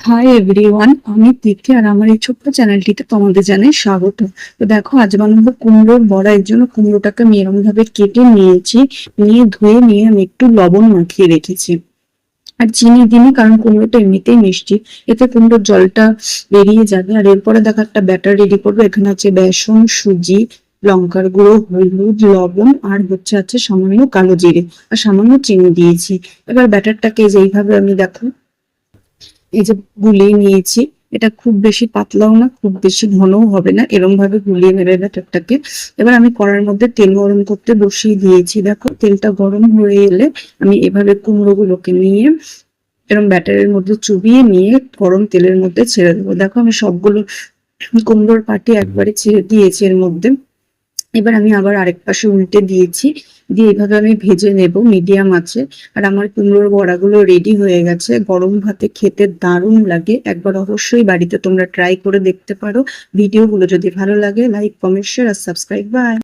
Hi everyone, আমি তিথি আর আমার এই ছোট্ট চ্যানেলটিতে তোমাদের জানাই স্বাগত। তো দেখো, আজ বানাবো কুমড়োর বড়া। এর জন্য কুমড়োটাকে আমি এরকম ভাবে কেটে নিয়েছি, নিয়ে ধুয়ে নিয়ে আমি একটু লবণ মাখিয়ে রেখেছি। আর চিনি দিইনি, কারণ কুমড়োটা এমনিতেই মিষ্টি, এতে কুমড়োর জলটা বেরিয়ে যাবে। আর এরপরে দেখো একটা ব্যাটার রেডি করবো। এখানে আছে বেসন, সুজি, লঙ্কার গুঁড়ো, হলুদ, লবণ, আর আছে সামান্য কালো জিরে আর সামান্য চিনি দিয়েছি। এবার ব্যাটারটাকে যেইভাবে আমি দেখো এই যে গুলিয়ে নিয়েছি, এটা খুব বেশি পাতলাও না, খুব বেশি ঘনও হবে না, এরকম ভাবে গুলিয়ে নেবে ব্যাটারটাকে। এবার আমি কড়াইয়ের মধ্যে তেল গরম করতে বসিয়ে দিয়েছি। দেখো, তেলটা গরম হয়ে এলে আমি এভাবে কুমড়ো গুলোকে নিয়ে এরকম ব্যাটারের মধ্যে চুবিয়ে নিয়ে গরম তেলের মধ্যে ছেড়ে দেবো। দেখো, আমি সবগুলো কুমড়োর পাটি একবারে ছেড়ে দিয়েছি এর মধ্যে। এবার আমি আবার আরেক পাশে উল্টে দিয়েছি, দিয়ে এইভাবে আমি ভেজে নেব মিডিয়াম আছে। আর আমার কুমড়োর বড়াগুলো রেডি হয়ে গেছে। গরম ভাতে খেতে দারুণ লাগে, একবার অবশ্যই বাড়িতে তোমরা ট্রাই করে দেখতে পারো। ভিডিওগুলো যদি ভালো লাগে, লাইক, কমেন্ট, শেয়ার আর সাবস্ক্রাইব। বাই।